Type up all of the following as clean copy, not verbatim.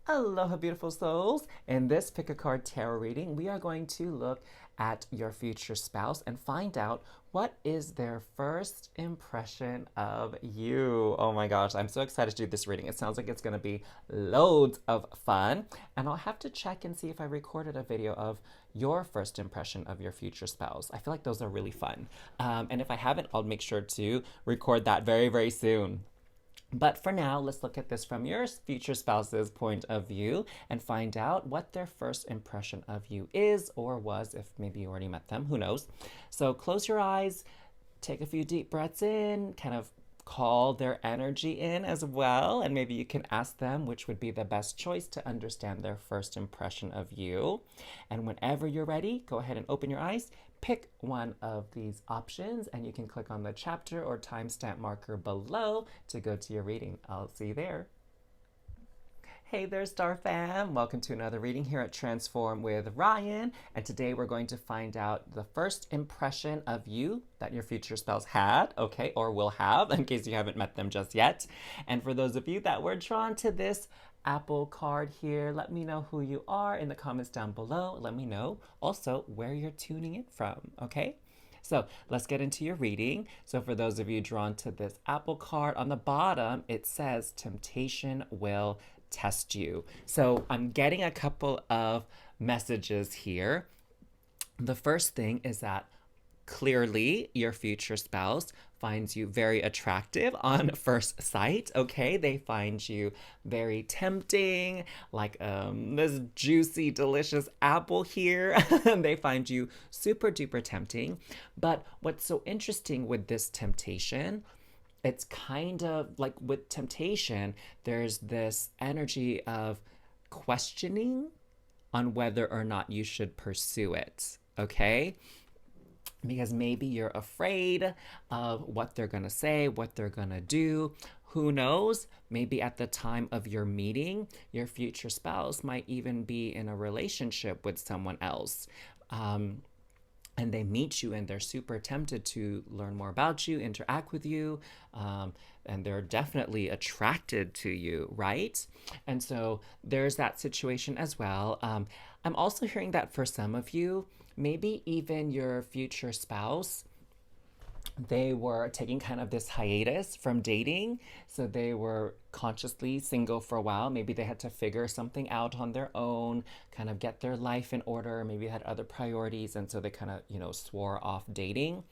Aloha, beautiful souls. In this pick a card tarot reading, we are going to look at your future spouse and find out what is their first impression of you. Oh my gosh, I'm so excited to do this reading. It sounds like it's going to be loads of fun. And I'll have to check and see if I recorded a video of your first impression of your future spouse. I feel like those are really fun. And if I haven't, I'll make sure to record that very, very soon. But for now, let's look at this from your future spouse's point of view and find out what their first impression of you is or was, if maybe you already met them, who knows. So close your eyes, take a few deep breaths in, kind of call their energy in as well, and maybe you can ask them which would be the best choice to understand their first impression of you. And whenever you're ready, go ahead and open your eyes. Pick one of these options and you can click on the chapter or timestamp marker below to go to your reading. I'll see you there. Hey there, Star Fam. Welcome to another reading here at Transform with Ryan. And today we're going to find out the first impression of you that your future spouse had, okay, or will have, in case you haven't met them just yet. And for those of you that were drawn to this Apple card here, let me know who you are in the comments down below. Let me know also where you're tuning in from, okay? So let's get into your reading. So for those of you drawn to this Apple card, on the bottom, it says temptation will test you. So I'm getting a couple of messages here. The first thing is that clearly your future spouse finds you very attractive on first sight, okay? They find you very tempting, like this juicy, delicious apple here. They find you super duper tempting. But what's so interesting with this temptation, it's kind of like with temptation, there's this energy of questioning on whether or not you should pursue it, okay? Because maybe you're afraid of what they're going to say, what they're going to do. Who knows? Maybe at the time of your meeting, your future spouse might even be in a relationship with someone else. And they meet you and they're super tempted to learn more about you, interact with you, and they're definitely attracted to you, right? And so there's that situation as well. I'm also hearing that for some of you, maybe even your future spouse, they were taking kind of this hiatus from dating. So they were consciously single for a while. Maybe they had to figure something out on their own, kind of get their life in order. Maybe they had other priorities. And so they kind of, swore off dating.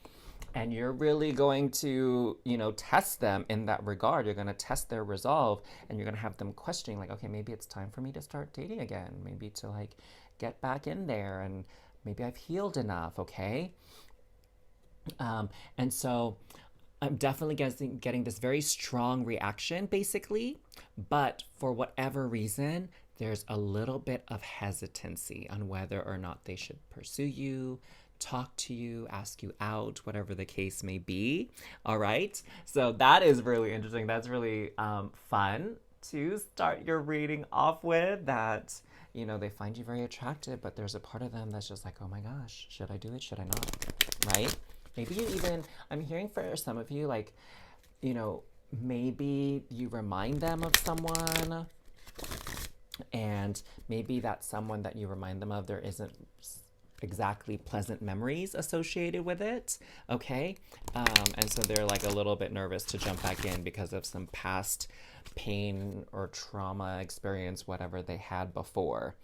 And you're really going to, test them in that regard. You're going to test their resolve and you're going to have them questioning, like, okay, maybe it's time for me to start dating again. Maybe to get back in there and maybe I've healed enough, okay? And so I'm definitely getting this very strong reaction, basically. But for whatever reason, there's a little bit of hesitancy on whether or not they should pursue you, talk to you, ask you out, whatever the case may be. All right. So that is really interesting. That's really fun to start your reading off with, that they find you very attractive, but there's a part of them that's just like, oh my gosh, should I do it? Should I not? Right? Maybe you even, I'm hearing for some of you, maybe you remind them of someone, and maybe that someone that you remind them of, there isn't exactly pleasant memories associated with it, okay? And so they're a little bit nervous to jump back in because of some past pain or trauma experience, whatever they had before.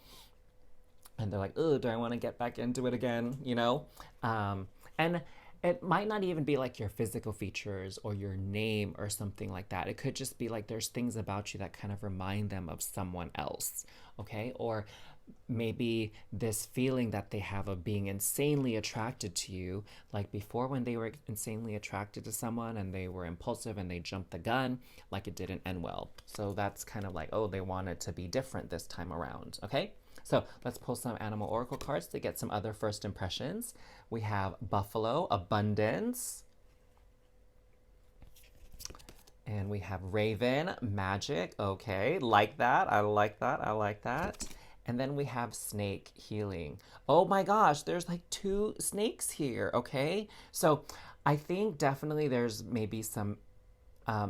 And they're like, oh, do I want to get back into it again, And it might not even be your physical features or your name or something like that. It could just be there's things about you that kind of remind them of someone else, okay? Or maybe this feeling that they have of being insanely attracted to you, like before when they were insanely attracted to someone and they were impulsive and they jumped the gun, it didn't end well. So that's kind of oh, they want it to be different this time around, okay? So let's pull some animal oracle cards to get some other first impressions. We have buffalo, abundance. And we have raven, magic. Okay, like that. I like that. I like that. And then we have snake, healing. Oh my gosh, there's 2 snakes here, okay? So I think definitely there's maybe some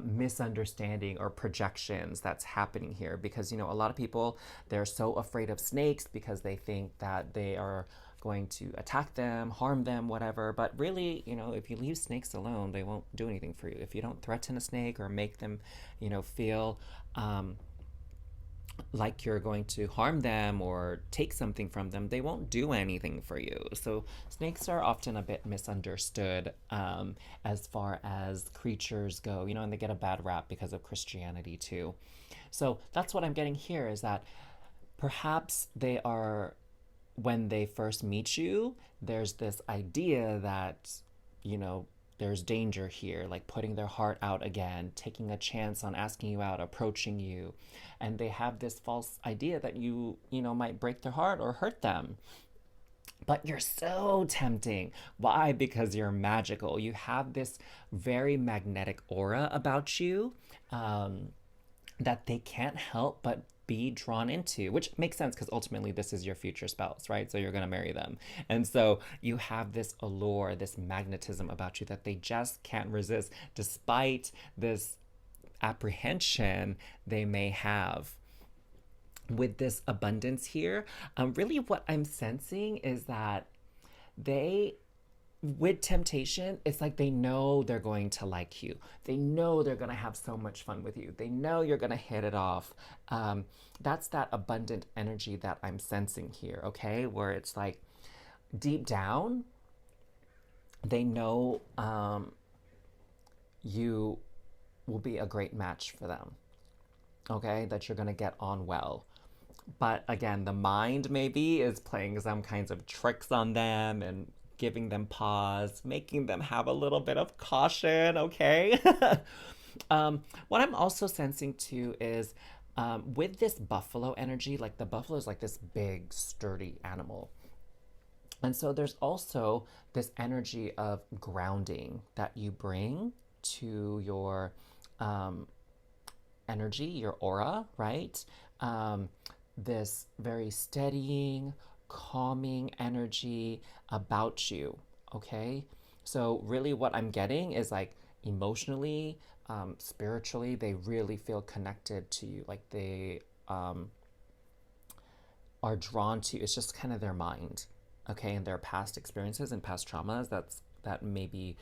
misunderstanding or projections that's happening here, because a lot of people, they're so afraid of snakes because they think that they are going to attack them, harm them, whatever. But really, if you leave snakes alone, they won't do anything for you. If you don't threaten a snake or make them feel like you're going to harm them or take something from them, they won't do anything for you. So snakes are often a bit misunderstood, as far as creatures go, and they get a bad rap because of Christianity too. So that's what I'm getting here, is that perhaps they are, when they first meet you, there's this idea that, you know, there's danger here, like putting their heart out again, taking a chance on asking you out, approaching you. And they have this false idea that you might break their heart or hurt them. But you're so tempting. Why? Because you're magical. You have this very magnetic aura about you, that they can't help but be drawn into, which makes sense because ultimately this is your future spouse, right? So you're going to marry them. And so you have this allure, this magnetism about you that they just can't resist, despite this apprehension they may have. With this abundance here, really what I'm sensing is that they, with temptation, it's like they know they're going to like you. They know they're going to have so much fun with you. They know you're going to hit it off. That's that abundant energy that I'm sensing here, okay? Where it's like deep down, they know you will be a great match for them, okay? That you're going to get on well. But again, the mind maybe is playing some kinds of tricks on them and giving them pause, making them have a little bit of caution, okay? What I'm also sensing too is, with this buffalo energy, like the buffalo is like this big, sturdy animal. And so there's also this energy of grounding that you bring to your energy, your aura, right? This very steadying, calming energy about you, okay? So really what I'm getting is like emotionally, spiritually, they really feel connected to you. Like they are drawn to you. It's just kind of their mind, okay? And their past experiences and past traumas, that maybe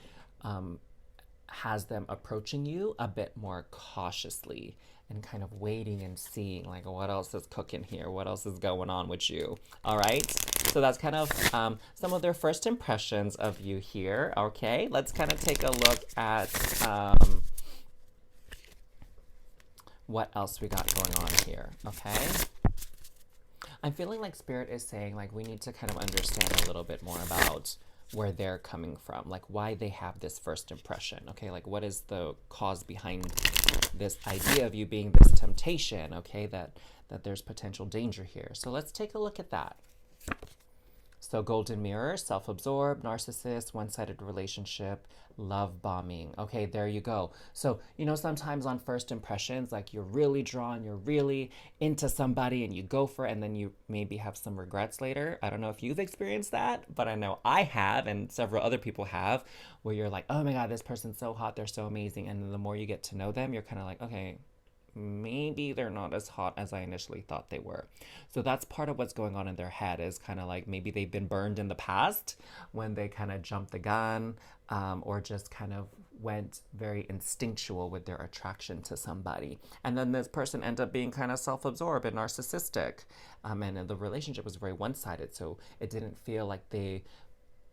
has them approaching you a bit more cautiously and kind of waiting and seeing, like, what else is cooking here? What else is going on with you? All right. So that's kind of some of their first impressions of you here. Okay. Let's kind of take a look at what else we got going on here. Okay. I'm feeling like Spirit is saying, like, we need to kind of understand a little bit more about where they're coming from, like why they have this first impression, okay? Like what is the cause behind this idea of you being this temptation, okay? That there's potential danger here. So let's take a look at that. So golden mirror, self-absorbed, narcissist, one-sided relationship, love bombing. Okay, there you go. So, sometimes on first impressions, like you're really drawn, you're really into somebody and you go for it and then you maybe have some regrets later. I don't know if you've experienced that, but I know I have and several other people have, where you're like, oh my God, this person's so hot, they're so amazing. And then the more you get to know them, you're kind of like, okay, maybe they're not as hot as I initially thought they were. So that's part of what's going on in their head, is kind of like maybe they've been burned in the past when they kind of jumped the gun, or just kind of went very instinctual with their attraction to somebody. And then this person ended up being kind of self-absorbed and narcissistic. And the relationship was very one-sided. So it didn't feel like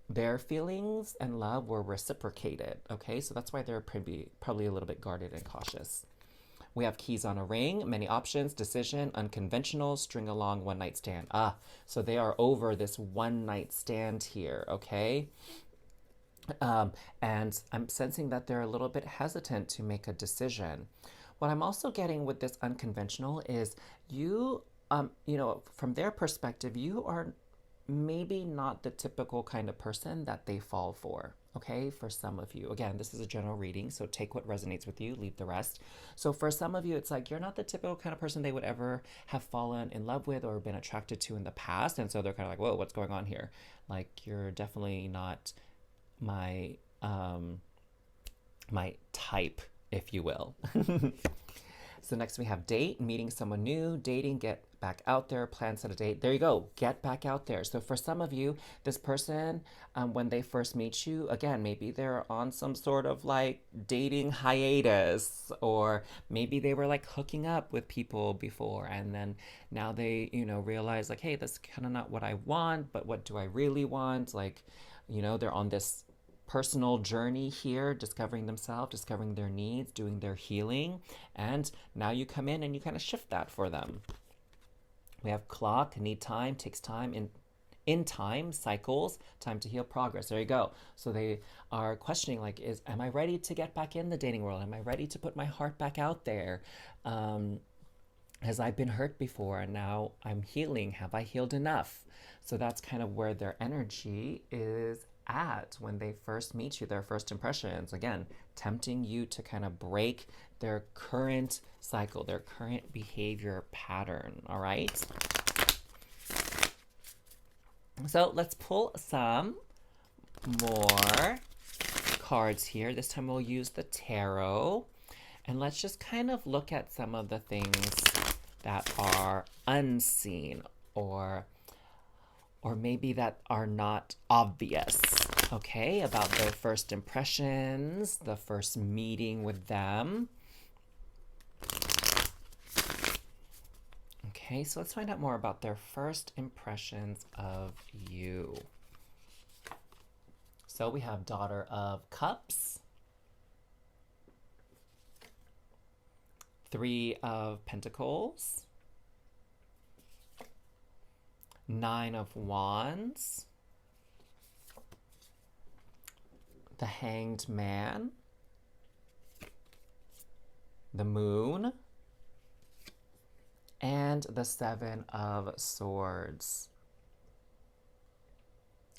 their feelings and love were reciprocated. Okay, so that's why they're probably a little bit guarded and cautious. We have keys on a ring, many options, decision, unconventional, string along, one night stand. So they are over this one night stand here, okay? And I'm sensing that they're a little bit hesitant to make a decision. What I'm also getting with this unconventional is you, from their perspective, you are maybe not the typical kind of person that they fall for. Okay, for some of you, again, this is a general reading, so take what resonates with you, leave the rest. So for some of you, it's like you're not the typical kind of person they would ever have fallen in love with or been attracted to in the past. And so they're kind of like, whoa, what's going on here? Like, you're definitely not my my type if you will. So next we have date, meeting someone new, dating, get back out there, plan set a date. There you go, get back out there. So for some of you, this person, when they first meet you, again, maybe they're on some sort of like dating hiatus, or maybe they were like hooking up with people before, and then now they, realize like, hey, that's kind of not what I want, but what do I really want? Like, they're on this personal journey here, discovering themselves, discovering their needs, doing their healing, and now you come in and you kind of shift that for them. We have clock, need time, takes time, in time, cycles, time to heal, progress. There you go. So they are questioning like, am I ready to get back in the dating world? Am I ready to put my heart back out there? Has I been hurt before and now I'm healing? Have I healed enough? So that's kind of where their energy is at when they first meet you, their first impressions. Again, tempting you to kind of break their current cycle, their current behavior pattern. All right. So let's pull some more cards here. This time we'll use the tarot. And let's just kind of look at some of the things that are unseen, or maybe that are not obvious, okay, about their first impressions, the first meeting with them. Okay, so let's find out more about their first impressions of you. So we have Daughter of Cups, Three of Pentacles, Nine of Wands, the Hanged Man, the Moon, and the Seven of Swords.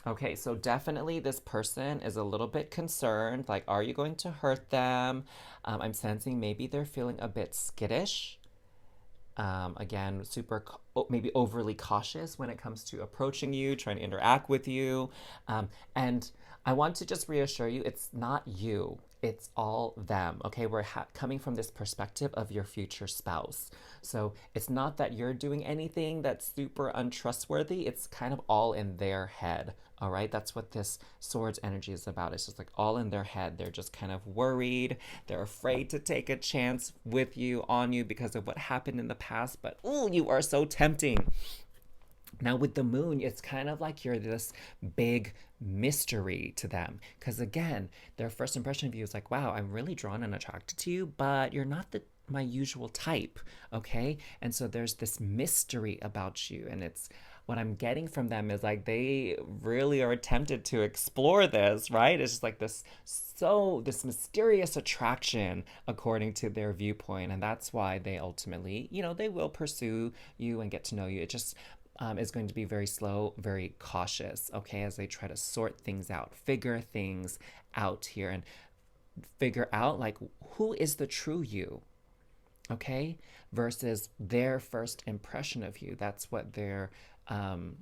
Okay, so definitely this person is a little bit concerned. Like, are you going to hurt them? I'm sensing maybe they're feeling a bit skittish. Again, maybe overly cautious when it comes to approaching you, trying to interact with you. And I want to just reassure you, it's not you. It's all them, okay? We're coming from this perspective of your future spouse. So it's not that you're doing anything that's super untrustworthy. It's kind of all in their head, all right? That's what this swords energy is about. It's just like all in their head. They're just kind of worried. They're afraid to take a chance with you, on you, because of what happened in the past. But, ooh, you are so tempting. Now with the moon, it's kind of like you're this big mystery to them. Because again, their first impression of you is like, wow, I'm really drawn and attracted to you, but you're not my usual type, okay? And so there's this mystery about you, and it's what I'm getting from them is like they really are tempted to explore this, right? It's just like this mysterious attraction according to their viewpoint, and that's why they ultimately, they will pursue you and get to know you. It just is going to be very slow, very cautious, okay, as they try to sort things out, figure things out here, and figure out like who is the true you, okay, versus their first impression of you. That's what they're kind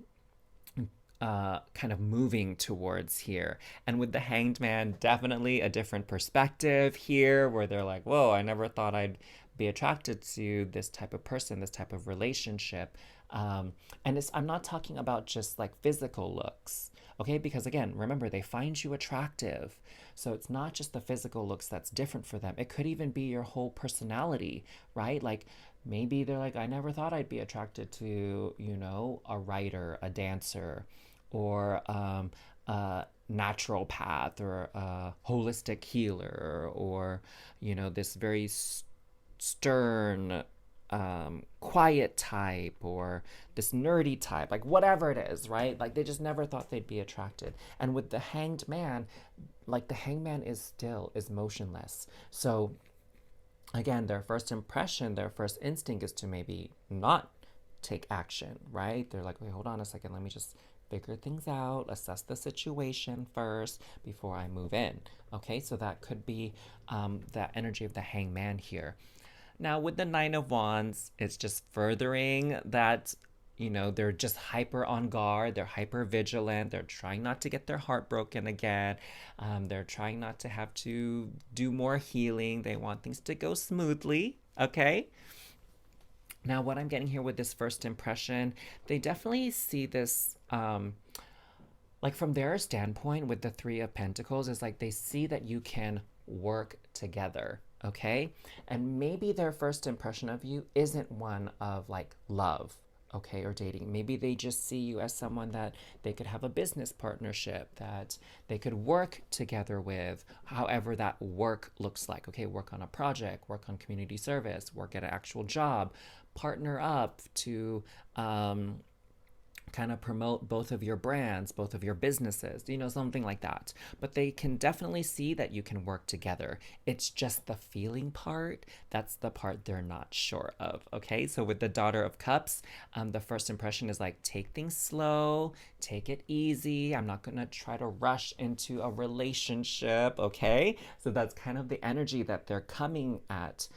of moving towards here. And with the Hanged Man, definitely a different perspective here, where they're like, whoa, I never thought I'd be attracted to this type of person, this type of relationship. And I'm not talking about just like physical looks, okay? Because again, remember, they find you attractive. So it's not just the physical looks that's different for them. It could even be your whole personality, right? Like maybe they're like, I never thought I'd be attracted to, a writer, a dancer, or a naturopath, or a holistic healer, or, this very stern, quiet type, or this nerdy type, like whatever it is, right? Like they just never thought they'd be attracted. And with the Hanged Man, like the Hanged Man is motionless. So again, their first impression, their first instinct is to maybe not take action, right? They're like, wait, hold on a second, let me just figure things out, assess the situation first before I move in. Okay, so that could be that energy of the Hanged Man here. Now with the Nine of Wands, it's just furthering that they're just hyper on guard, they're hyper vigilant, they're trying not to get their heart broken again, they're trying not to have to do more healing, they want things to go smoothly, okay? Now, what I'm getting here with this first impression, they definitely see this, like from their standpoint with the Three of Pentacles, is like they see that you can work together, okay? And maybe their first impression of you isn't one of like love, okay, or dating. Maybe they just see you as someone that they could have a business partnership, that they could work together with, however that work looks like, okay? Work on a project, work on community service, work at an actual job, partner up to kind of promote both of your brands, both of your businesses, something like that. But they can definitely see that you can work together. It's just the feeling part, that's the part they're not sure of, okay? So with the Daughter of Cups, the first impression is like, take things slow, take it easy. I'm not gonna try to rush into a relationship, okay? So that's kind of the energy that they're coming at.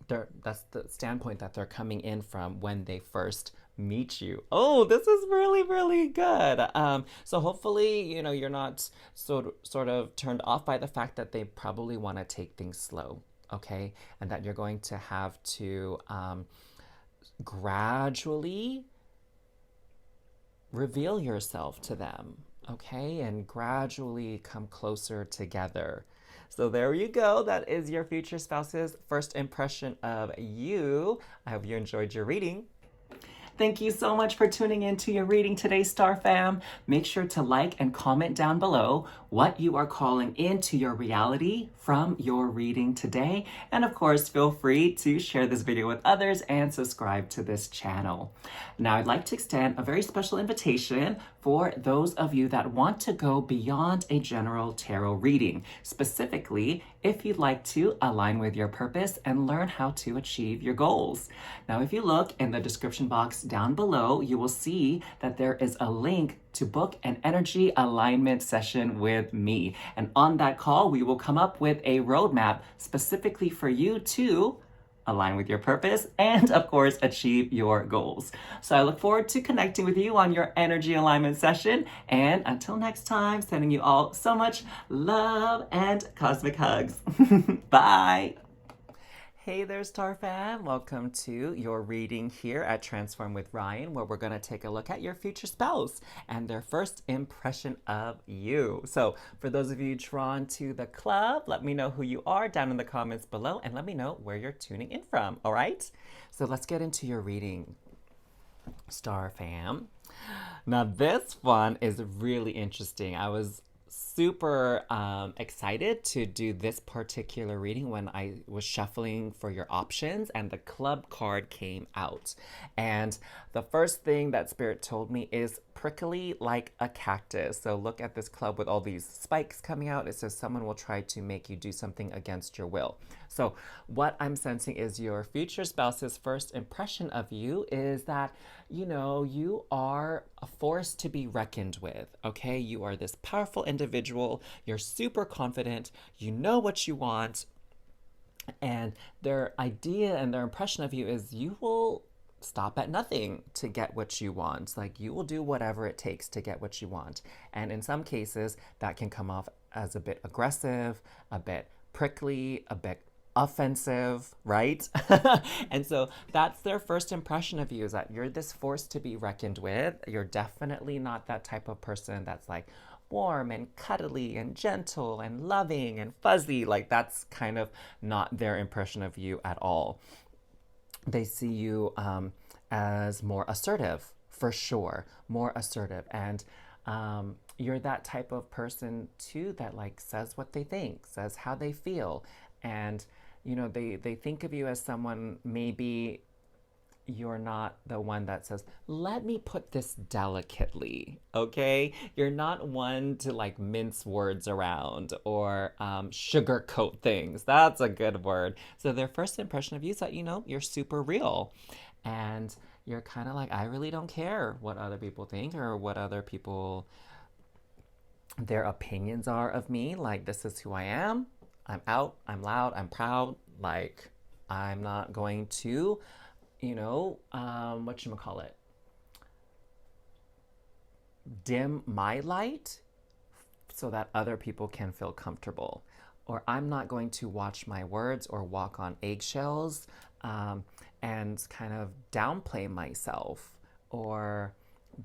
That's the standpoint that they're coming in from when they first meet you. Oh, this is really, really good. So hopefully, you're not sort of turned off by the fact that they probably want to take things slow, okay? And that you're going to have to gradually reveal yourself to them, okay? And gradually come closer together. So there you go. That is your future spouse's first impression of you. I hope you enjoyed your reading. Thank you so much for tuning in to your reading today, Star Fam. Make sure to like and comment down below what you are calling into your reality from your reading today. And of course, feel free to share this video with others and subscribe to this channel. Now, I'd like to extend a very special invitation for those of you that want to go beyond a general tarot reading. Specifically, if you'd like to align with your purpose and learn how to achieve your goals. Now, if you look in the description box down below, you will see that there is a link to book an energy alignment session with me. And on that call, we will come up with a roadmap specifically for you to align with your purpose and, of course, achieve your goals. So I look forward to connecting with you on your energy alignment session. And until next time, sending you all so much love and cosmic hugs. Bye. Hey there, Star Fam. Welcome to your reading here at Transform with Ryan, where we're going to take a look at your future spouse and their first impression of you. So for those of you drawn to the club, let me know who you are down in the comments below and let me know where you're tuning in from, all right? So let's get into your reading, Star Fam. Now this one is really interesting. I was super excited to do this particular reading when I was shuffling for your options and the club card came out. And the first thing that Spirit told me is prickly like a cactus. So look at this club with all these spikes coming out. It says someone will try to make you do something against your will. So what I'm sensing is your future spouse's first impression of you is that, you are a force to be reckoned with, okay? You are this powerful individual. You're super confident. You know what you want. And their idea and their impression of you is you will stop at nothing to get what you want. Like, you will do whatever it takes to get what you want. And in some cases, that can come off as a bit aggressive, a bit prickly, a bit offensive, right? And so that's their first impression of you, is that you're this force to be reckoned with. You're definitely not that type of person that's like warm and cuddly and gentle and loving and fuzzy. Like, that's kind of not their impression of you at all. They see you as more assertive, for sure, more assertive. And you're that type of person too that like says what they think, says how they feel. And they think of you as someone, maybe you're not the one that says, let me put this delicately, okay? You're not one to like mince words around or sugarcoat things. That's a good word. So their first impression of you is that, you're super real. And you're kind of like, I really don't care what other people think or what other people, their opinions are of me. Like, this is who I am. I'm out, I'm loud, I'm proud. Like, I'm not going to, whatchamacallit, dim my light so that other people can feel comfortable. Or I'm not going to watch my words or walk on eggshells and kind of downplay myself or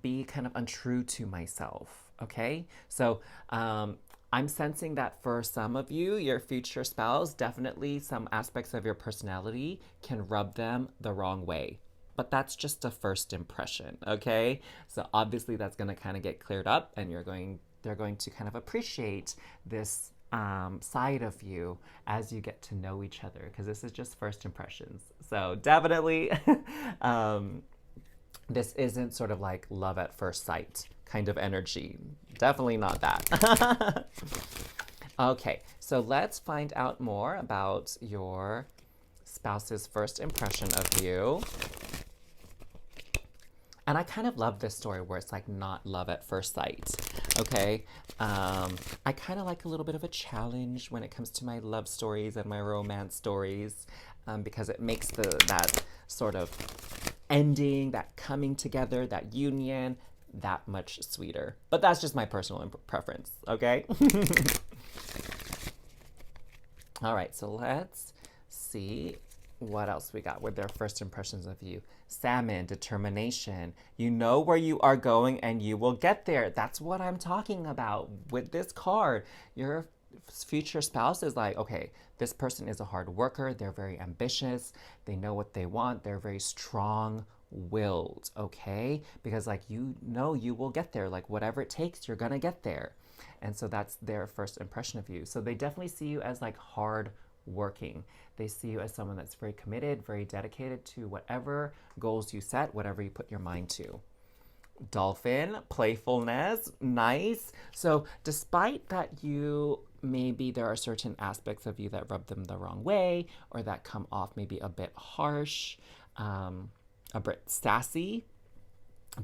be kind of untrue to myself. Okay? So I'm sensing that for some of you, your future spouse, definitely some aspects of your personality can rub them the wrong way. But that's just a first impression, okay? So obviously that's going to kind of get cleared up, and they're going to kind of appreciate this side of you as you get to know each other, because this is just first impressions. So definitely, this isn't sort of like love at first sight kind of energy. Definitely not that. Okay, so let's find out more about your spouse's first impression of you. And I kind of love this story where it's like not love at first sight. Okay. I kind of like a little bit of a challenge when it comes to my love stories and my romance stories, because it makes that sort of ending, that coming together, that union, that much sweeter. But that's just my personal preference. Okay. All right. So let's see what else we got with their first impressions of you. Salmon, determination. You know where you are going and you will get there. That's what I'm talking about with this card. Your future spouse is like, okay, this person is a hard worker. They're very ambitious. They know what they want. They're very strong-willed, okay? Because like, you know you will get there. Like whatever it takes, you're gonna get there. And so that's their first impression of you. So they definitely see you as like hard working. They see you as someone that's very committed, very dedicated to whatever goals you set, whatever you put your mind to. Dolphin, playfulness, nice. So despite that maybe there are certain aspects of you that rub them the wrong way or that come off maybe a bit harsh, a bit sassy,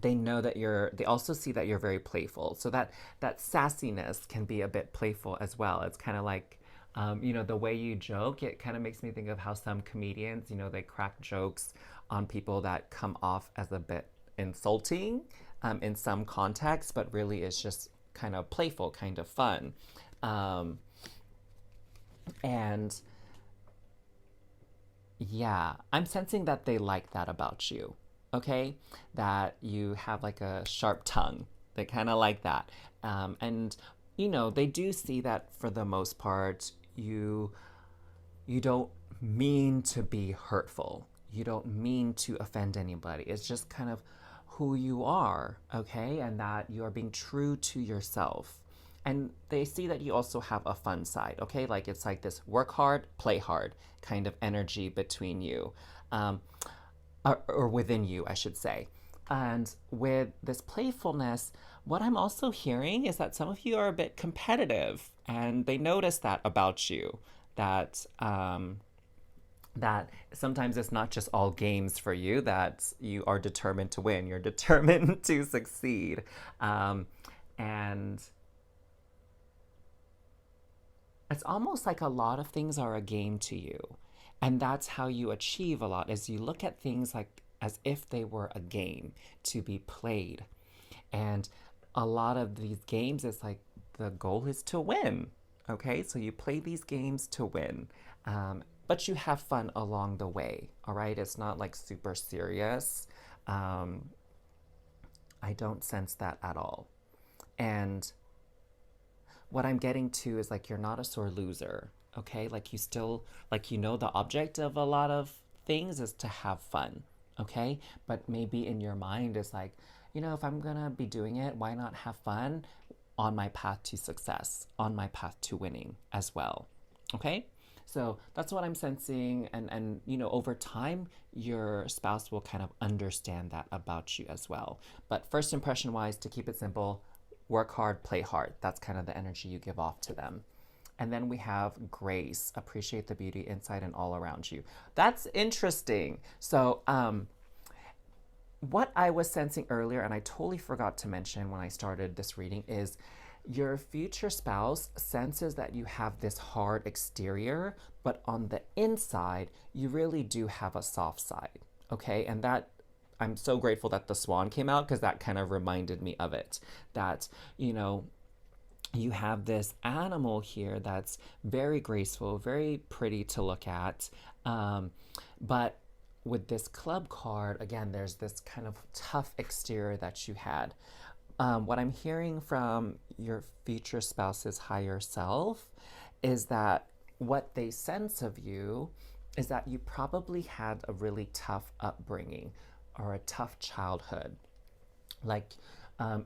they know that they also see that you're very playful. So that sassiness can be a bit playful as well. It's kind of like, the way you joke, it kind of makes me think of how some comedians, they crack jokes on people that come off as a bit insulting in some contexts, but really it's just kind of playful, kind of fun. And yeah, I'm sensing that they like that about you, okay? That you have like a sharp tongue. They kind of like that. And they do see that for the most part, you don't mean to be hurtful. You don't mean to offend anybody. It's just kind of who you are, okay? And that you are being true to yourself. And they see that you also have a fun side, okay? Like it's like this work hard, play hard kind of energy between you, or within you, I should say. And with this playfulness, what I'm also hearing is that some of you are a bit competitive, and they notice that about you. That that sometimes it's not just all games for you. That you are determined to win. You're determined to succeed, and it's almost like a lot of things are a game to you, and that's how you achieve a lot. Is you look at things like as if they were a game to be played. And a lot of these games, it's like the goal is to win. Okay, so you play these games to win, but you have fun along the way. All right, it's not like super serious. I don't sense that at all. And what I'm getting to is like you're not a sore loser. Okay, like you still the object of a lot of things is to have fun. Okay, but maybe in your mind it's like, if I'm gonna be doing it, why not have fun on my path to success, on my path to winning as well. Okay, so that's what I'm sensing, and over time your spouse will kind of understand that about you as well. But first impression wise, to keep it simple, work hard, play hard. That's kind of the energy you give off to them. And then we have grace, appreciate the beauty inside and all around you. That's interesting. So what I was sensing earlier, and I totally forgot to mention when I started this reading, is your future spouse senses that you have this hard exterior, but on the inside, you really do have a soft side. Okay, and that I'm so grateful that the swan came out because that kind of reminded me of it. That, you know, you have this animal here that's very graceful, very pretty to look at. But with this club card, again, there's this kind of tough exterior that you had. What I'm hearing from your future spouse's higher self is that what they sense of you is that you probably had a really tough upbringing or a tough childhood. Like,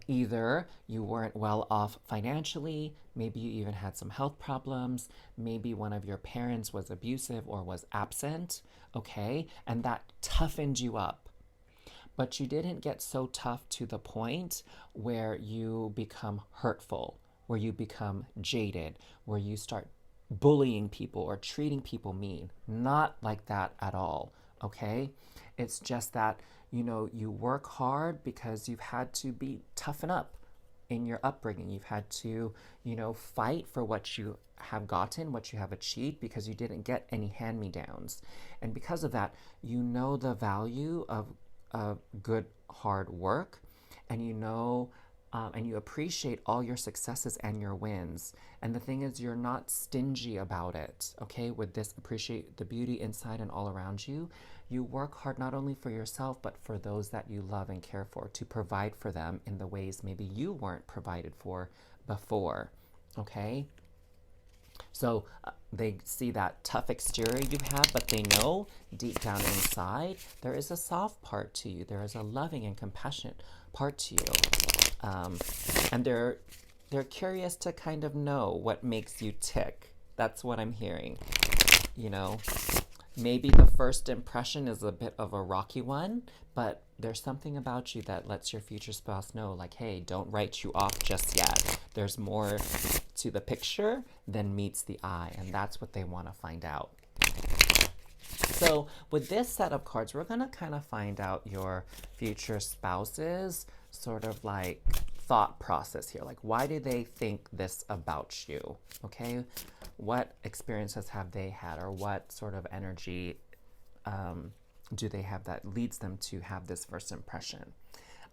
either you weren't well off financially, maybe you even had some health problems, maybe one of your parents was abusive or was absent, okay? And that toughened you up. But you didn't get so tough to the point where you become hurtful, where you become jaded, where you start bullying people or treating people mean. Not like that at all, okay? It's just that, you know, you work hard because you've had to be toughen up in your upbringing. You've had to, you know, fight for what you have gotten, what you have achieved, because you didn't get any hand-me-downs. And because of that, you know the value of good hard work, and you know and you appreciate all your successes and your wins. And the thing is, you're not stingy about it, okay? With this, appreciate the beauty inside and all around you. You work hard not only for yourself, but for those that you love and care for, to provide for them in the ways maybe you weren't provided for before, okay? So they see that tough exterior you have, but they know deep down inside there is a soft part to you. There is a loving and compassionate part to you, and they're curious to kind of know what makes you tick. That's what I'm hearing. You know, maybe the first impression is a bit of a rocky one, but there's something about you that lets your future spouse know, like, hey, don't write you off just yet. There's more to the picture than meets the eye, and that's what they want to find out. So with this set of cards, we're going to kind of find out your future spouse's sort of like thought process here. Like, why do they think this about you? Okay, what experiences have they had, or what sort of energy do they have that leads them to have this first impression?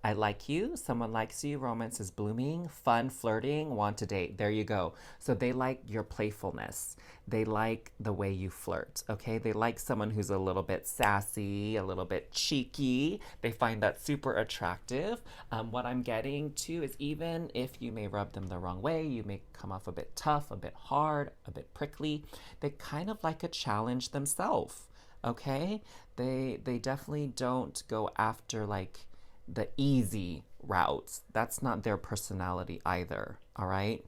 I like you, someone likes you, romance is blooming, fun, flirting, want to date. There you go. So they like your playfulness. They like the way you flirt, okay? They like someone who's a little bit sassy, a little bit cheeky. They find that super attractive. What I'm getting to is, even if you may rub them the wrong way, you may come off a bit tough, a bit hard, a bit prickly, they kind of like a challenge themselves, okay? They definitely don't go after like the easy routes. That's not their personality either, all right?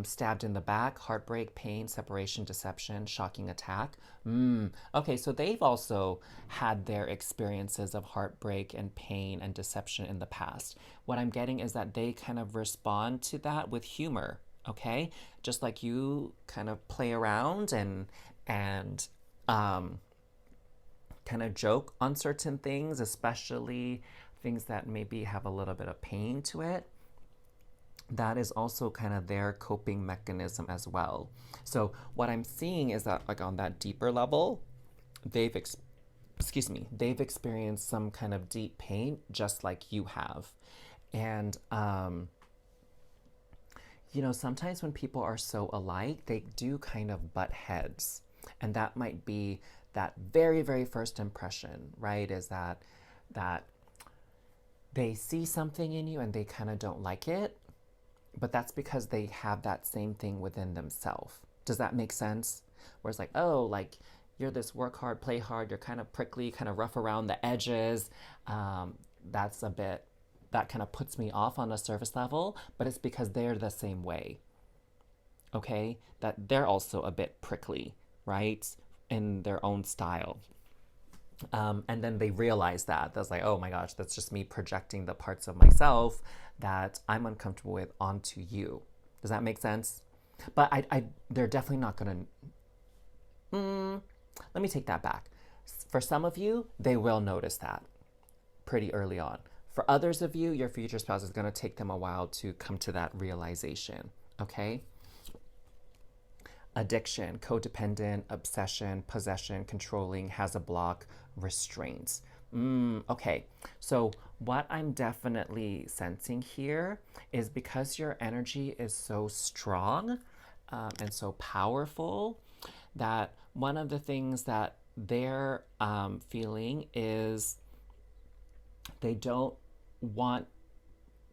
Stabbed in the back, heartbreak, pain, separation, deception, shocking attack. Okay, so they've also had their experiences of heartbreak and pain and deception in the past. What I'm getting is that they kind of respond to that with humor, okay? Just like you kind of play around and kind of joke on certain things, especially things that maybe have a little bit of pain to it. That is also kind of their coping mechanism as well. So what I'm seeing is that, like, on that deeper level, they've they've experienced some kind of deep pain just like you have. And you know, sometimes when people are so alike, they do kind of butt heads. And that might be that very, very first impression, right? Is that they see something in you and they kind of don't like it, but that's because they have that same thing within themselves. Does that make sense? Where it's like, oh, like, you're this work hard, play hard, you're kind of prickly, kind of rough around the edges. That's a bit, that kind of puts me off on a surface level, but it's because they're the same way, okay? That they're also a bit prickly, right? In their own style. And then they realize that. That's like, oh my gosh, that's just me projecting the parts of myself that I'm uncomfortable with onto you. Does that make sense? But they're definitely not going to... let me take that back. For some of you, they will notice that pretty early on. For others of you, your future spouse is going to take them a while to come to that realization, okay? addiction, codependent, obsession, possession, controlling, has a block, restraints. Okay, so what I'm definitely sensing here is because your energy is so strong and so powerful, that one of the things that they're feeling is they don't want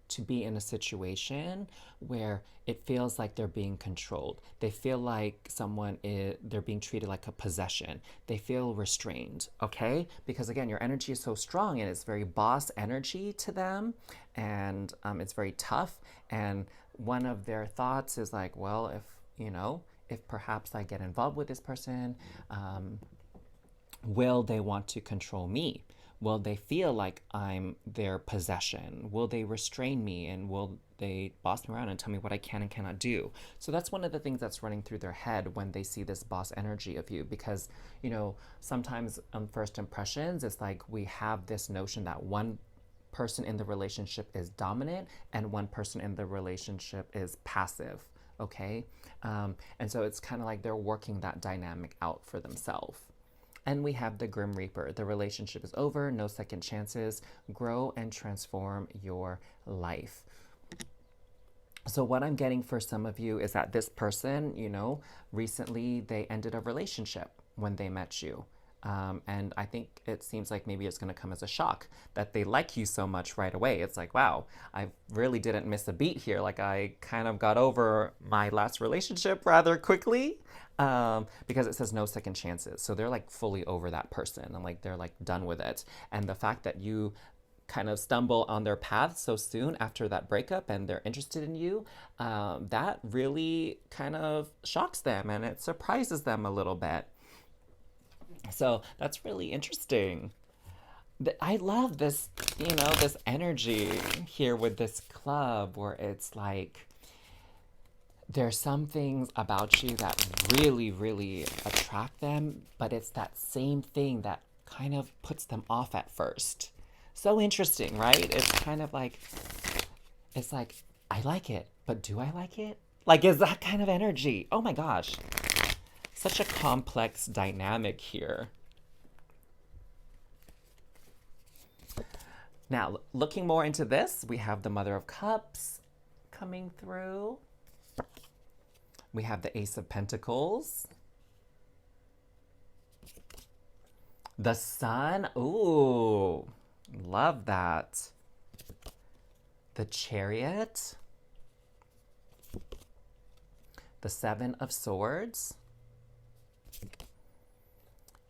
to be in a situation where it feels like they're being controlled. They feel like they're being treated like a possession. They feel restrained, okay? Because again, your energy is so strong and it's very boss energy to them, and it's very tough. And one of their thoughts is like, well, if perhaps I get involved with this person, will they want to control me? Will they feel like I'm their possession? Will they restrain me, and will they boss me around and tell me what I can and cannot do? So that's one of the things that's running through their head when they see this boss energy of you, because, sometimes first impressions, it's like we have this notion that one person in the relationship is dominant and one person in the relationship is passive, okay? And so it's kind of like they're working that dynamic out for themselves. And we have the Grim Reaper. The relationship is over, no second chances. Grow and transform your life. So what I'm getting for some of you is that this person, recently they ended a relationship when they met you. And I think it seems like maybe it's going to come as a shock that they like you so much right away. It's like, wow, I really didn't miss a beat here. Like, I kind of got over my last relationship rather quickly, because it says no second chances. So they're like fully over that person, and like they're like done with it. And the fact that you kind of stumble on their path so soon after that breakup and they're interested in you, that really kind of shocks them and it surprises them a little bit. So that's really interesting. I love this, this energy here with this club, where it's like there's some things about you that really, really attract them, but it's that same thing that kind of puts them off at first. So interesting, right? It's kind of like, it's like, I like it, but do I like it? Like, is that kind of energy? Oh my gosh. Such a complex dynamic here. Now, looking more into this, we have the Mother of Cups coming through. We have the Ace of Pentacles. The Sun. Ooh, love that. The Chariot. The Seven of Swords.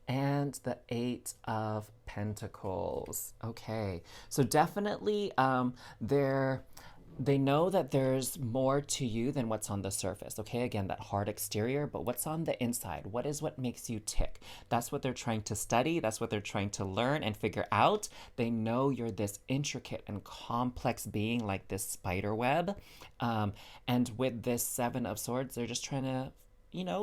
And the Eight of Pentacles. Okay, so definitely they know that there's more to you than what's on the surface. Okay, again, that hard exterior, but what's on the inside? What makes you tick? That's what they're trying to study. That's what they're trying to learn and figure out. They know you're this intricate and complex being, like this spider web. And with this Seven of Swords, they're just trying to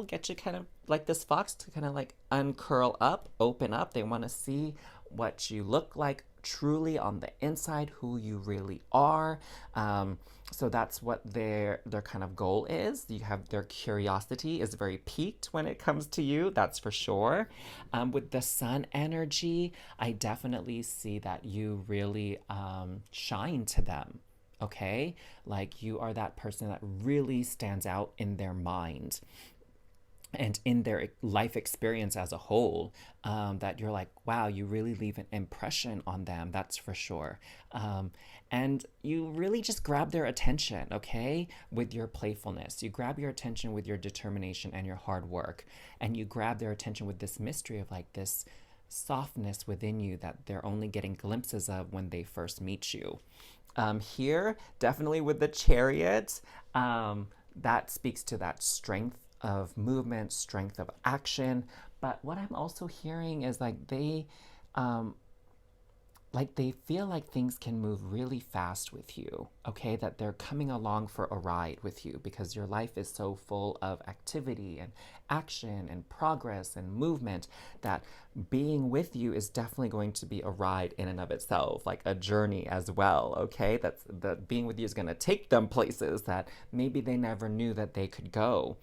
get you kind of like this fox to kind of like uncurl up, open up. They want to see what you look like truly on the inside, who you really are. So that's what their kind of goal is. You have their curiosity is very piqued when it comes to you, that's for sure. With the Sun energy, I definitely see that you really shine to them. Okay, like you are that person that really stands out in their mind and in their life experience as a whole, that you're like, wow, you really leave an impression on them, that's for sure. And you really just grab their attention, okay, with your playfulness. You grab your attention with your determination and your hard work. And you grab their attention with this mystery of like this softness within you that they're only getting glimpses of when they first meet you. Here, definitely with the Chariot, that speaks to that strength of movement, strength of action. But what I'm also hearing is like they feel like things can move really fast with you, okay? That they're coming along for a ride with you because your life is so full of activity and action and progress and movement that being with you is definitely going to be a ride in and of itself, like a journey as well, okay? That being with you is going to take them places that maybe they never knew that they could go.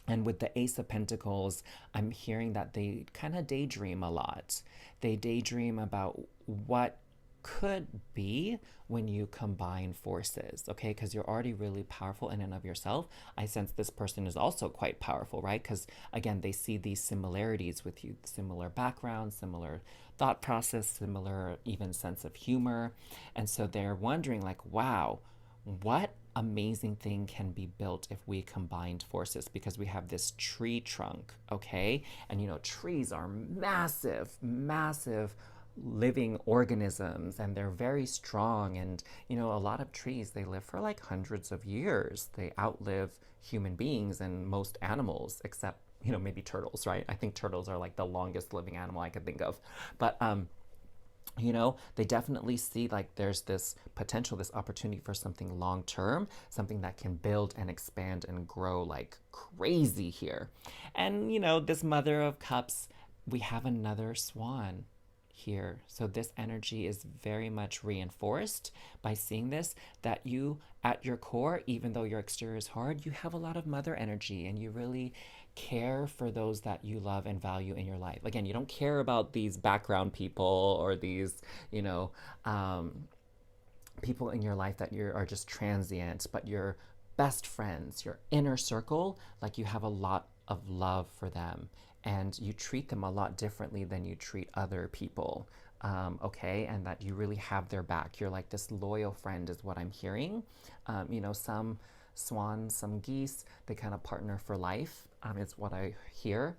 And with the Ace of Pentacles, I'm hearing that they kind of daydream a lot. They daydream about what could be when you combine forces, okay? Because you're already really powerful in and of yourself. I sense this person is also quite powerful, right? Because again, they see these similarities with you, similar background, similar thought process, similar even sense of humor. And so they're wondering, like, wow, what amazing thing can be built if we combined forces, because we have this tree trunk, okay? And you know, trees are massive, massive living organisms, and they're very strong. And you know, a lot of trees, they live for like hundreds of years. They outlive human beings and most animals, except, you know, maybe turtles, right? I think turtles are like the longest living animal I could think of. But you know, they definitely see like there's this potential, this opportunity for something long term, something that can build and expand and grow like crazy here. And you know, this Mother of Cups, we have another swan here. So this energy is very much reinforced by seeing this, that you at your core, even though your exterior is hard, you have a lot of mother energy, and you really care for those that you love and value in your life. Again, you don't care about these background people or these, you know, people in your life that you are just transient, but your best friends, your inner circle, like you have a lot of love for them, and you treat them a lot differently than you treat other people. Okay, and that you really have their back. You're like this loyal friend, is what I'm hearing. You know, some swans, some geese, they kind of partner for life, is what I hear.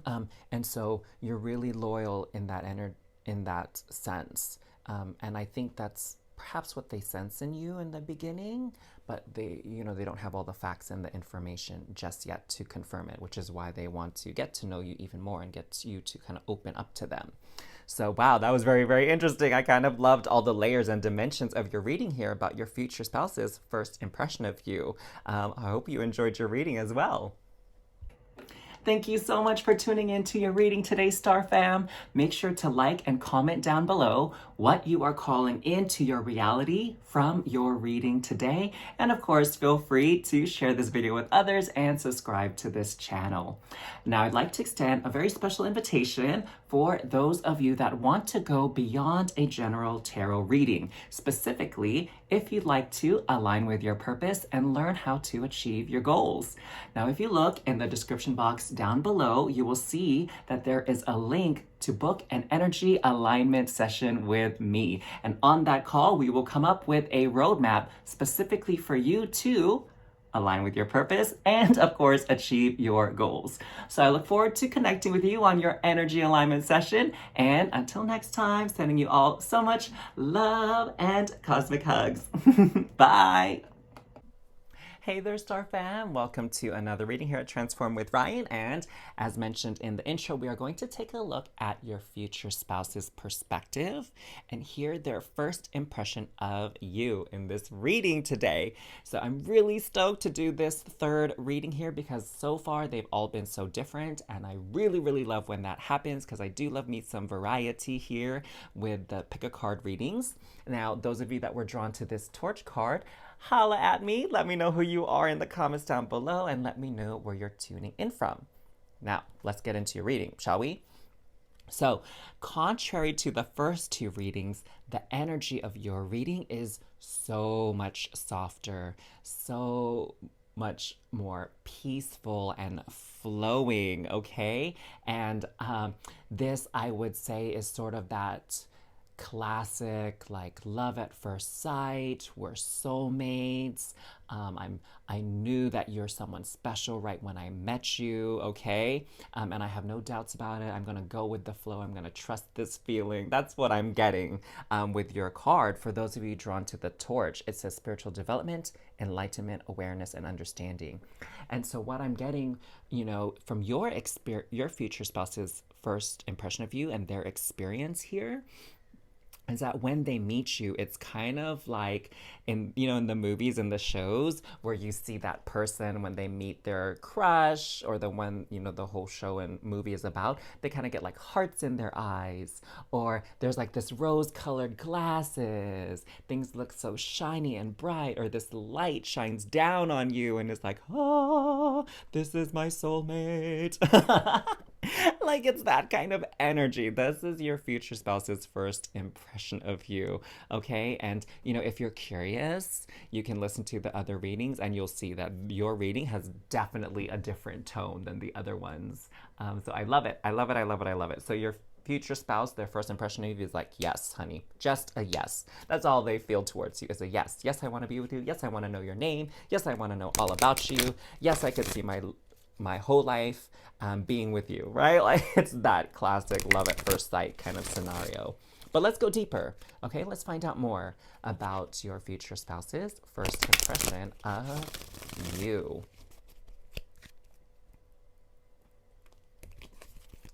And so you're really loyal in that in that sense. And I think that's perhaps what they sense in you in the beginning, but they, you know, they don't have all the facts and the information just yet to confirm it, which is why they want to get to know you even more and get you to kind of open up to them. So, wow, that was very, very interesting. I kind of loved all the layers and dimensions of your reading here about your future spouse's first impression of you. I hope you enjoyed your reading as well. Thank you so much for tuning in to your reading today, Star Fam. Make sure to like and comment down below what you are calling into your reality from your reading today. And of course, feel free to share this video with others and subscribe to this channel. Now, I'd like to extend a very special invitation for those of you that want to go beyond a general tarot reading. Specifically, if you'd like to align with your purpose and learn how to achieve your goals. Now, if you look in the description box down below, you will see that there is a link to book an energy alignment session with me. And on that call, we will come up with a roadmap specifically for you to align with your purpose and, of course, achieve your goals. So I look forward to connecting with you on your energy alignment session. And until next time, sending you all so much love and cosmic hugs. Bye. Hey there, Star Fam. Welcome to another reading here at Transform with Ryan. And as mentioned in the intro, we are going to take a look at your future spouse's perspective and hear their first impression of you in this reading today. So I'm really stoked to do this third reading here because so far they've all been so different. And I really, really love when that happens because I do love me some variety here with the pick a card readings. Now, those of you that were drawn to this torch card, holla at me. Let me know who you are in the comments down below and let me know where you're tuning in from. Now, let's get into your reading, shall we? So, contrary to the first two readings, the energy of your reading is so much softer, so much more peaceful and flowing, okay? And this, I would say, is sort of that classic like love at first sight. We're soulmates. I knew that you're someone special right when I met you, okay? And I have no doubts about it. I'm gonna go with the flow. I'm gonna trust this feeling. That's what I'm getting with your card. For those of you drawn to the torch, it says spiritual development, enlightenment, awareness, and understanding. And so what I'm getting, you know, from your future spouse's first impression of you and their experience here, is that when they meet you, it's kind of like in, in the movies and the shows where you see that person when they meet their crush, or the one, the whole show and movie is about, they kind of get like hearts in their eyes, or there's like this rose colored glasses, things look so shiny and bright, or this light shines down on you and it's like, oh, this is my soulmate. Like, it's that kind of energy. This is your future spouse's first impression of you, okay? And, if you're curious, you can listen to the other readings and you'll see that your reading has definitely a different tone than the other ones. So I love it. I love it. I love it. I love it. So your future spouse, their first impression of you is like, yes, honey, just a yes. That's all they feel towards you is a yes. Yes, I want to be with you. Yes, I want to know your name. Yes, I want to know all about you. Yes, I could see my whole life being with you, right? Like, it's that classic love at first sight kind of scenario. But let's go deeper, okay? Let's find out more about your future spouse's first impression of you.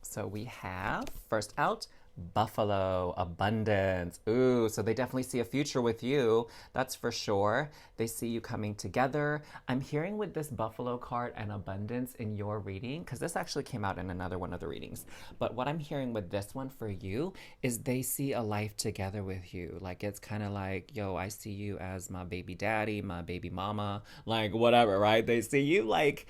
So we have, first out, buffalo, abundance. Ooh, so they definitely see a future with you. That's for sure. They see you coming together. I'm hearing with this buffalo card and abundance in your reading, because this actually came out in another one of the readings. But what I'm hearing with this one for you is they see a life together with you. Like, it's kind of like, yo, I see you as my baby daddy, my baby mama, like whatever, right? They see you like,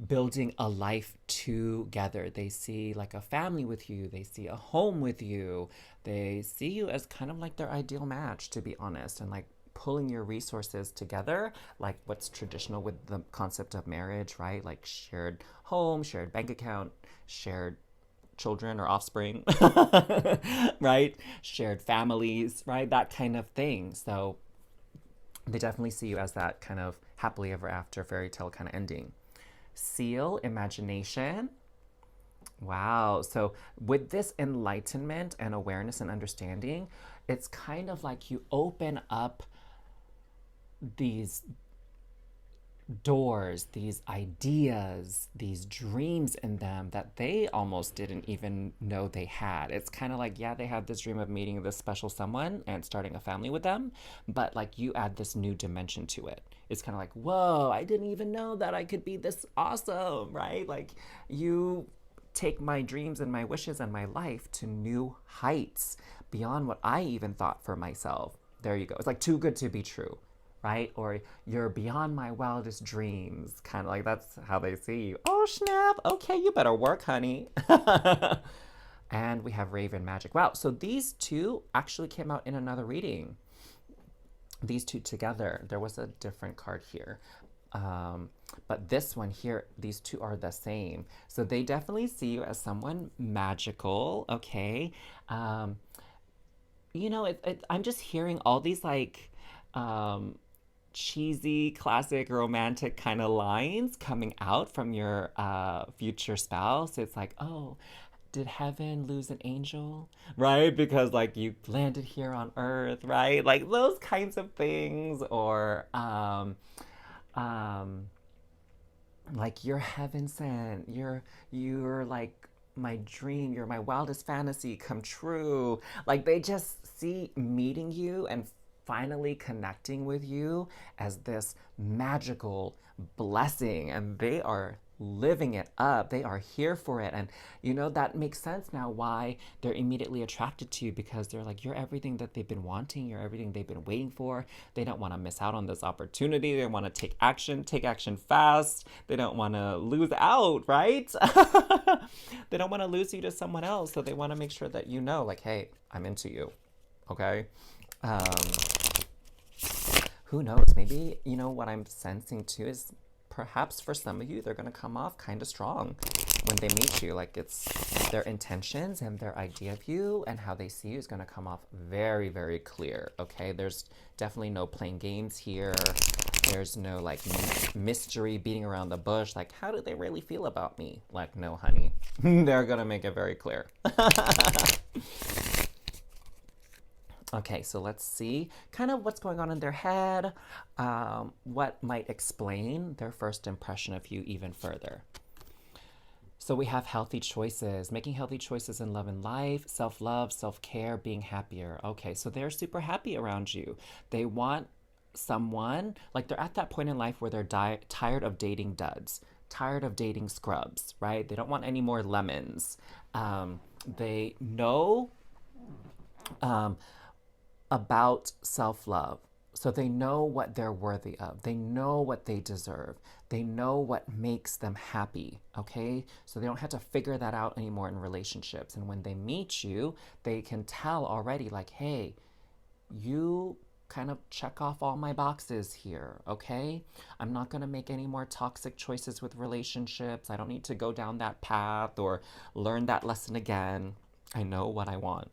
building a life together. They see like a family with you. They see a home with you. They see you as kind of like their ideal match, to be honest, and like pulling your resources together, like what's traditional with the concept of marriage, right? Like shared home, shared bank account, shared children or offspring, right? Shared families, right? That kind of thing. So they definitely see you as that kind of happily ever after fairy tale kind of ending. Seal, imagination. Wow. So with this enlightenment and awareness and understanding, it's kind of like you open up these doors, these ideas, these dreams in them that they almost didn't even know they had. It's kind of like, yeah, they had this dream of meeting this special someone and starting a family with them, but like you add this new dimension to it. It's kind of like, whoa, I didn't even know that I could be this awesome, right? Like, you take my dreams and my wishes and my life to new heights beyond what I even thought for myself. There you go. It's like too good to be true, right? Or you're beyond my wildest dreams. Kind of like that's how they see you. Oh, snap. Okay, you better work, honey. And we have Raven Magic. Wow. So these two actually came out in another reading. These two together. There was a different card here. But this one here, these two are the same. So they definitely see you as someone magical, okay? I'm just hearing all these like cheesy, classic, romantic kind of lines coming out from your future spouse. It's like, oh, did heaven lose an angel? Right? Because like you landed here on earth, right? Like those kinds of things, or like you're heaven sent. You're like my dream. You're my wildest fantasy come true. Like they just see meeting you and finally connecting with you as this magical blessing, and they are living it up. They are here for it. And that makes sense now why they're immediately attracted to you, because they're like, you're everything that they've been wanting, you're everything they've been waiting for. They don't want to miss out on this opportunity. They want to take action fast. They don't want to lose out, right? They don't want to lose you to someone else. So they want to make sure that like, hey, I'm into you. Okay. Who knows? Maybe, what I'm sensing too is perhaps for some of you, they're going to come off kind of strong when they meet you. Like it's their intentions and their idea of you and how they see you is going to come off very, very clear. Okay. There's definitely no playing games here. There's no like mystery beating around the bush. Like, how do they really feel about me? Like, no, honey, they're going to make it very clear. Okay, so let's see kind of what's going on in their head, what might explain their first impression of you even further. So we have healthy choices, making healthy choices in love and life, self-love, self-care, being happier. Okay, so they're super happy around you. They want someone, like they're at that point in life where they're tired of dating duds, tired of dating scrubs, right? They don't want any more lemons. They know um, about self love. So they know what they're worthy of. They know what they deserve. They know what makes them happy. Okay. So they don't have to figure that out anymore in relationships. And when they meet you, they can tell already, like, hey, you kind of check off all my boxes here, okay? I'm not going to make any more toxic choices with relationships. I don't need to go down that path or learn that lesson again. I know what I want.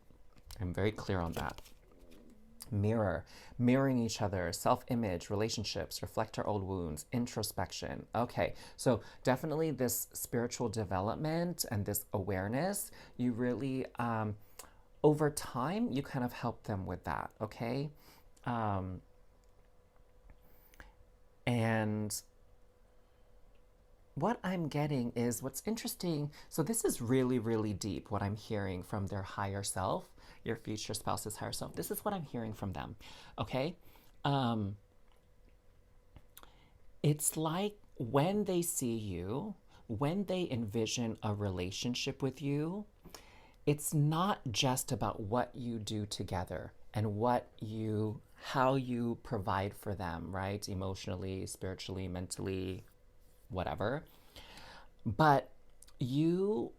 I'm very clear on that. Mirroring each other, self-image, relationships, reflect our old wounds, introspection. Okay, so definitely this spiritual development and this awareness, you really, over time, you kind of help them with that, okay? And what I'm getting is what's interesting. So this is really, really deep, what I'm hearing from their higher self, your future spouse's higher self. This is what I'm hearing from them, okay? It's like when they see you, when they envision a relationship with you, it's not just about what you do together and how you provide for them, right? Emotionally, spiritually, mentally, whatever. But you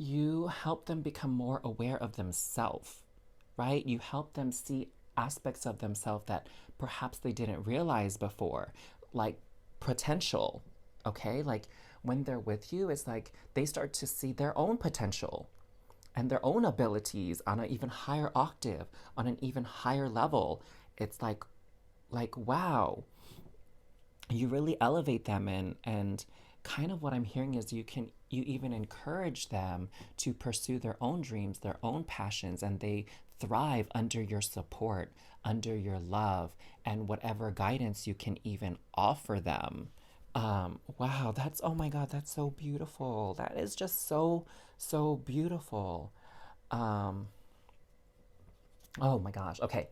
you help them become more aware of themselves, right? You help them see aspects of themselves that perhaps they didn't realize before, like potential, okay? Like when they're with you, it's like they start to see their own potential and their own abilities on an even higher octave, on an even higher level. It's like wow, you really elevate them, and kind of what I'm hearing is you even encourage them to pursue their own dreams, their own passions, and they thrive under your support, under your love, and whatever guidance you can even offer them. Wow, oh my God, that's so beautiful. That is just so, so beautiful. Um, oh my gosh. Okay,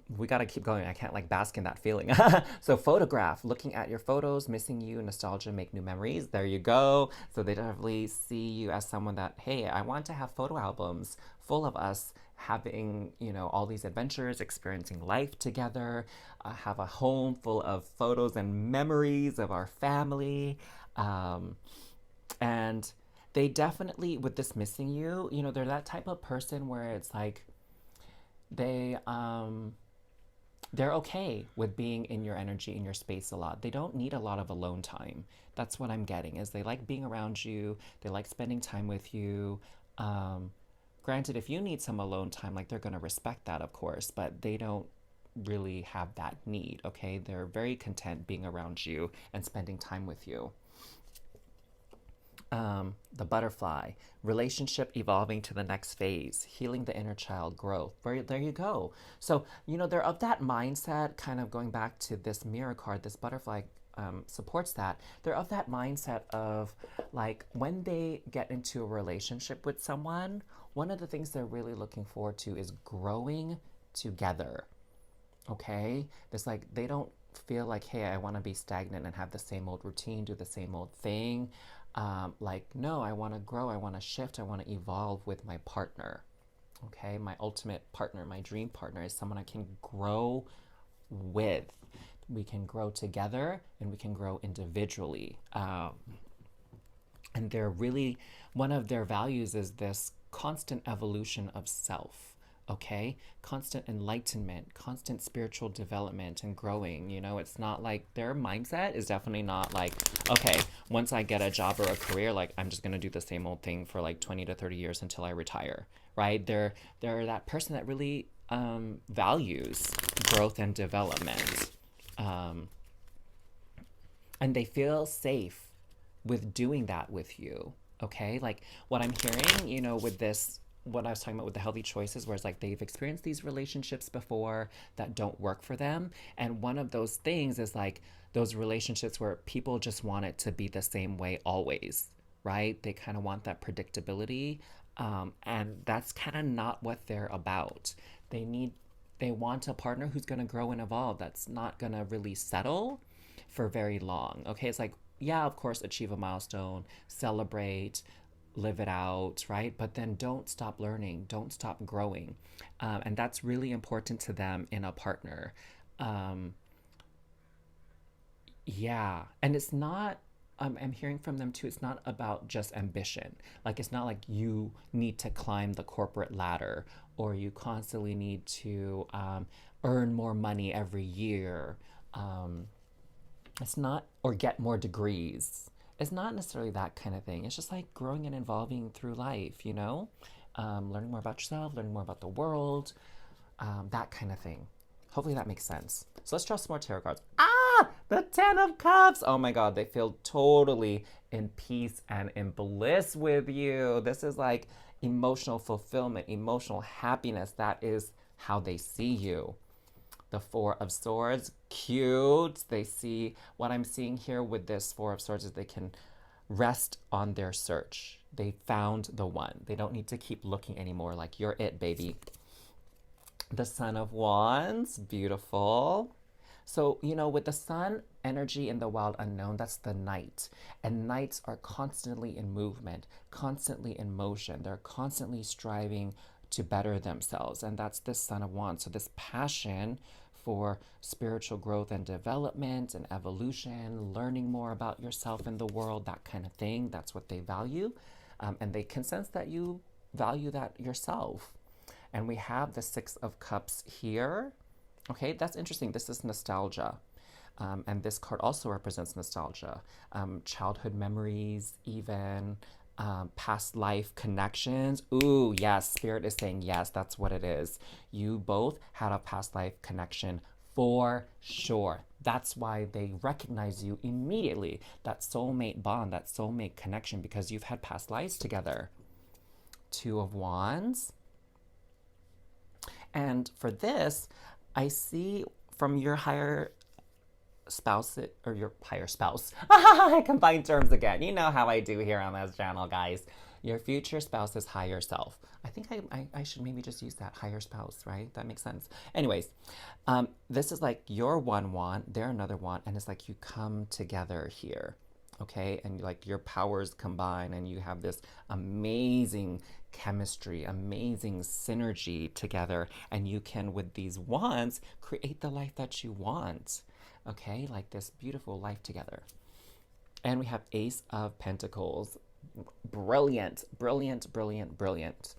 we got to keep going. I can't like bask in that feeling. So photograph, looking at your photos, missing you, nostalgia, make new memories. There you go. So they definitely see you as someone that, hey, I want to have photo albums full of us having, all these adventures, experiencing life together, have a home full of photos and memories of our family. And they definitely, with this missing you, they're that type of person where it's like, they they're okay with being in your energy, in your space a lot. They don't need a lot of alone time. That's what I'm getting, is they like being around you. They like spending time with you. Granted, if you need some alone time, like they're going to respect that, of course, but they don't really have that need, okay? They're very content being around you and spending time with you. The butterfly, relationship evolving to the next phase, healing the inner child, growth. There you go. So, they're of that mindset, kind of going back to this mirror card, this butterfly supports that. They're of that mindset of like when they get into a relationship with someone, one of the things they're really looking forward to is growing together. Okay? It's like they don't feel like, hey, I want to be stagnant and have the same old routine, do the same old thing. No, I want to grow, I want to shift, I want to evolve with my partner. Okay, my ultimate partner, my dream partner is someone I can grow with. We can grow together and we can grow individually. And they're really, one of their values is this constant evolution of self. Okay, constant enlightenment, constant spiritual development and growing. It's not like their mindset is definitely not like, okay, once I get a job or a career, like I'm just gonna do the same old thing for like 20 to 30 years until I retire, right? They're that person that really values growth and development, and they feel safe with doing that with you. Okay, like what I'm hearing, with this what I was talking about with the healthy choices, where it's like they've experienced these relationships before that don't work for them. And one of those things is like those relationships where people just want it to be the same way always, right? They kind of want that predictability. And that's kind of not what they're about. They need, they want a partner who's going to grow and evolve, that's not going to really settle for very long. Okay. It's like, yeah, of course, achieve a milestone, celebrate, live it out, right? But then don't stop learning, don't stop growing. And that's really important to them in a partner. Um, yeah. And it's not, I'm hearing from them too, it's not about just ambition. Like, it's not like you need to climb the corporate ladder or you constantly need to earn more money every year. Um, it's not, or get more degrees. It's not necessarily that kind of thing. It's just like growing and evolving through life, you know? Learning more about yourself, learning more about the world, that kind of thing. Hopefully that makes sense. So let's draw some more tarot cards. Ah, the Ten of Cups. Oh my God, they feel totally in peace and in bliss with you. This is like emotional fulfillment, emotional happiness. That is how they see you. The Four of Swords, cute. They see, what I'm seeing here with this Four of Swords is they can rest on their search. They found the one. They don't need to keep looking anymore. Like, you're it, baby. The Sun of Wands, beautiful. So, you know, with the sun energy in the wild unknown, that's the night. And nights are constantly in movement, constantly in motion. They're constantly striving to better themselves. And that's this Sun of Wands. So this passion for spiritual growth and development and evolution, learning more about yourself and the world, that kind of thing, that's what they value. And they can sense that you value that yourself. And we have the Six of Cups here. Okay, that's interesting. This is nostalgia. And this card also represents nostalgia, childhood memories, even past life connections. Ooh, yes, Spirit is saying yes, that's what it is. You both had a past life connection for sure. That's why they recognize you immediately. That soulmate bond, that soulmate connection, because you've had past lives together. Two of Wands. And for this, I see from your higher spouse, or your higher spouse. I combine terms again. You know how I do here on this channel, guys. Your future spouse's higher self. I think I should maybe just use that, higher spouse, right? That makes sense. Anyways, this is like your one want, they're another want, and it's like you come together here, okay? And like your powers combine and you have this amazing chemistry, amazing synergy together, and you can, with these wands, create the life that you want, okay? Like this beautiful life together. And we have Ace of Pentacles. Brilliant, brilliant, brilliant, brilliant.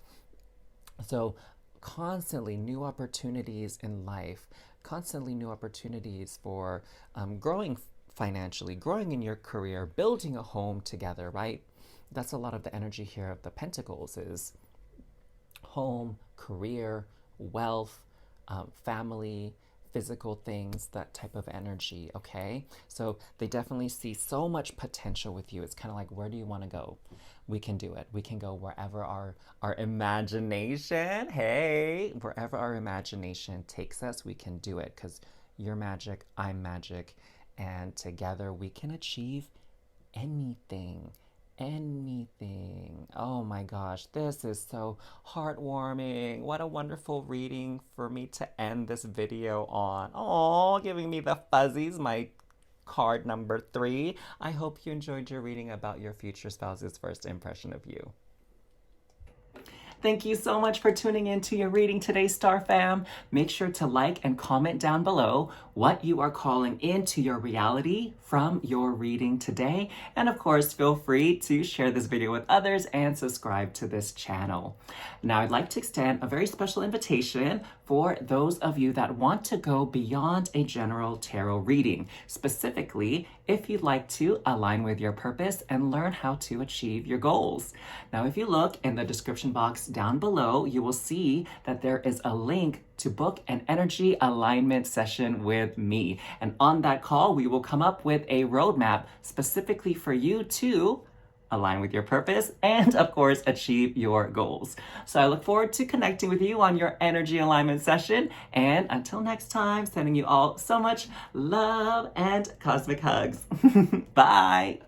So constantly new opportunities in life, constantly new opportunities for growing financially, growing in your career, building a home together, right? That's a lot of the energy here of the Pentacles, is home, career, wealth, family, physical things, that type of energy, okay? So they definitely see so much potential with you. It's kind of like, where do you want to go? We can do it. We can go wherever our imagination, hey, wherever our imagination takes us, we can do it, because you're magic, I'm magic, and together we can achieve anything. Anything. Oh my gosh, this is so heartwarming. What a wonderful reading for me to end this video on. Oh, giving me the fuzzies, my card number 3. I hope you enjoyed your reading about your future spouse's first impression of you. Thank you so much for tuning in to your reading today, Star Fam. Make sure to like and comment down below what you are calling into your reality from your reading today. And of course, feel free to share this video with others and subscribe to this channel. Now, I'd like to extend a very special invitation for those of you that want to go beyond a general tarot reading. Specifically, if you'd like to align with your purpose and learn how to achieve your goals. Now, if you look in the description box down below, you will see that there is a link to book an energy alignment session with me. And on that call, we will come up with a roadmap specifically for you to align with your purpose, and of course, achieve your goals. So I look forward to connecting with you on your energy alignment session. And until next time, sending you all so much love and cosmic hugs. Bye.